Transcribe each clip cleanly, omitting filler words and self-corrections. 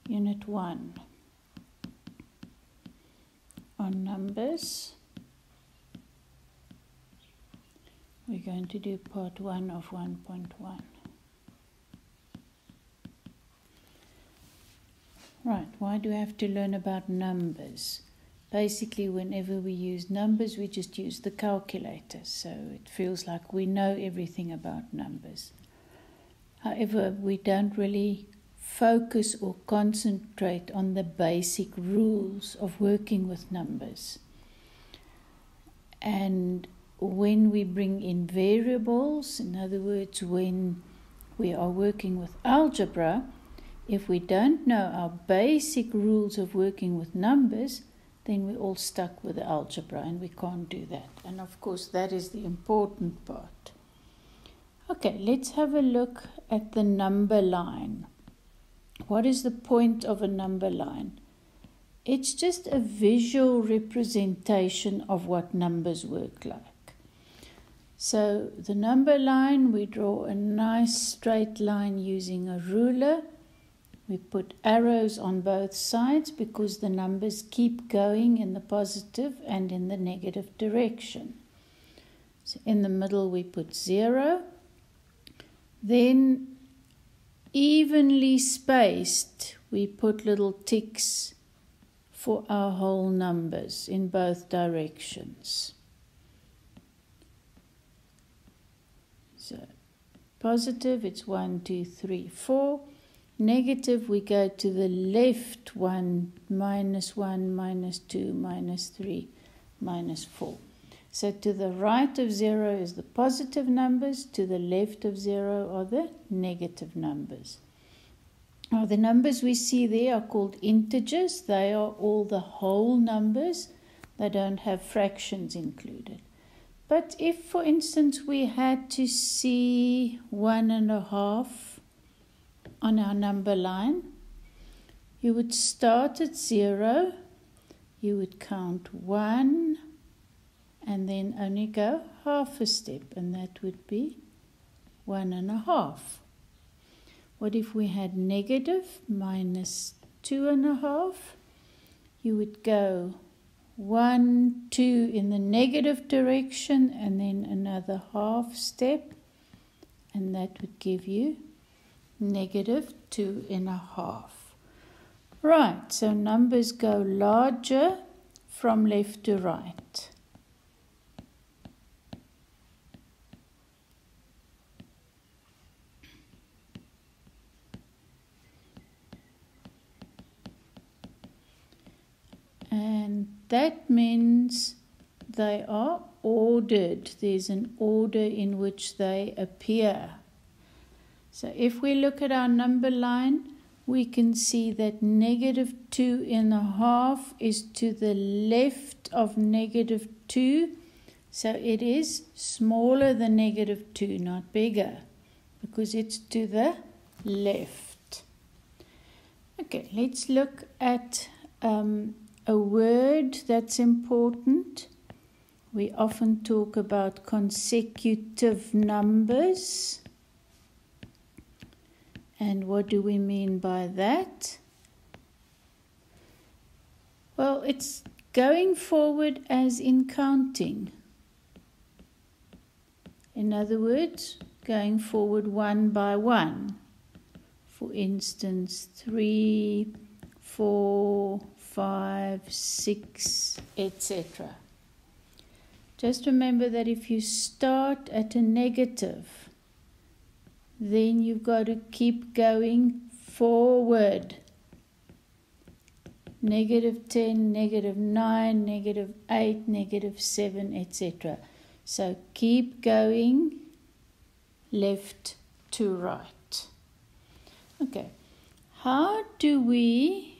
Unit 1 on numbers. We're going to do part 1 of 1.1. Right, why do we have to learn about numbers? Basically, whenever we use numbers, we just use the calculator, so it feels like we know everything about numbers. However, we don't really focus or concentrate on the basic rules of working with numbers. And when we bring in variables, in other words, when we are working with algebra, if we don't know our basic rules of working with numbers, then we're all stuck with algebra and we can't do that. And of course, that is the important part. Okay, let's have a look at the number line. What is the point of a number line? It's just a visual representation of what numbers work like. So the number line, we draw a nice straight line using a ruler. We put arrows on both sides because the numbers keep going in the positive and in the negative direction. So in the middle we put 0. Then evenly spaced we put little ticks for our whole numbers in both directions. So positive, it's 1, 2, 3, 4. Negative, we go to the left 1, -1, -2, -3, -4. So to the right of 0 is the positive numbers, to the left of 0 are the negative numbers. Now the numbers we see there are called integers. They are all the whole numbers. They don't have fractions included. But if, for instance, we had to see 1.5 on our number line, you would start at 0, you would count 1, and then only go half a step, and that would be 1.5. What if we had negative -2.5? You would go 1, 2 in the negative direction, and then another half step, and that would give you -2.5. Right, so numbers go larger from left to right. And that means they are ordered. There's an order in which they appear. So if we look at our number line, we can see that -2.5 is to the left of -2. So it is smaller than -2, not bigger, because it's to the left. Okay, let's look at a word that's important. We often talk about consecutive numbers. And what do we mean by that? Well, it's going forward as in counting. In other words, going forward one by one. For instance, 3, 4, 5, 6, etc. Just remember that if you start at a negative, then you've got to keep going forward. -10, -9, -8, -7, etc. So keep going left to right. Okay, how do we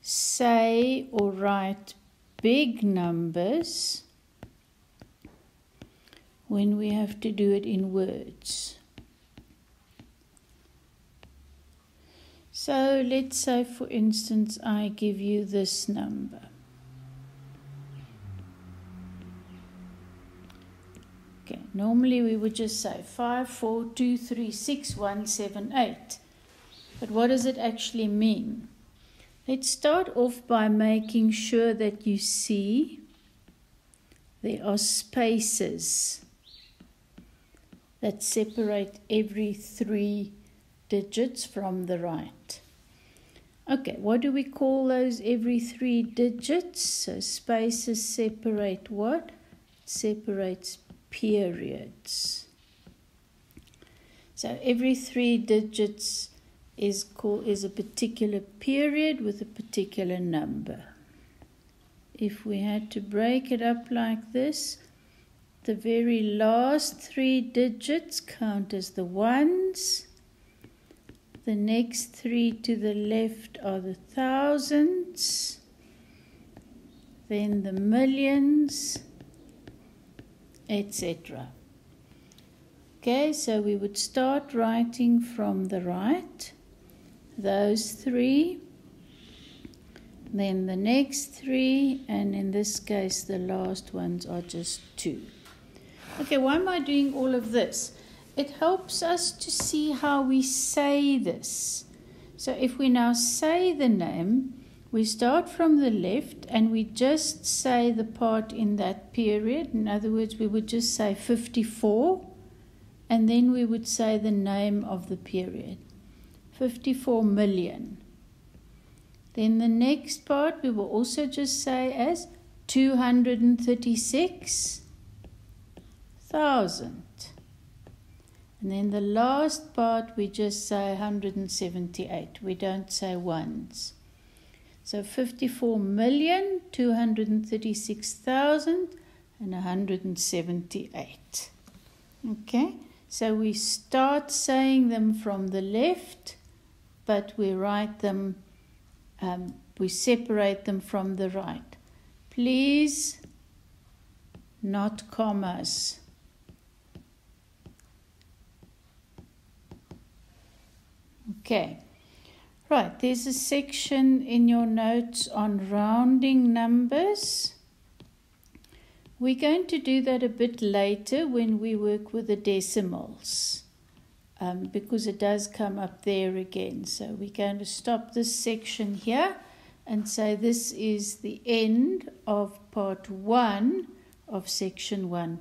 say or write big numbers when we have to do it in words? So let's say, for instance, I give you this number. Okay, normally we would just say 5, 4, 2, 3, 6, 1, 7, 8. But what does it actually mean? Let's start off by making sure that you see there are spaces that separate every 3 digits from the right. Okay, what do we call those every 3 digits? So spaces separate what? It separates periods. So every 3 digits is a particular period with a particular number. If we had to break it up like this, the very last 3 digits count as the ones. The next 3 to the left are the thousands, then the millions, etc. Okay, so we would start writing from the right, those 3, then the next 3, and in this case the last ones are just 2. Okay, why am I doing all of this? It helps us to see how we say this. So if we now say the name, we start from the left and we just say the part in that period. In other words, we would just say 54, and then we would say the name of the period, 54 million. Then the next part we will also just say as 236,000. And then the last part we just say 178. We don't say ones. So 54,236,178. Okay, so we start saying them from the left, but we write them, we separate them from the right. Please, not commas. Okay, right, there's a section in your notes on rounding numbers. We're going to do that a bit later when we work with the decimals, because it does come up there again. So we're going to stop this section here and say this is the end of part 1 of section 1.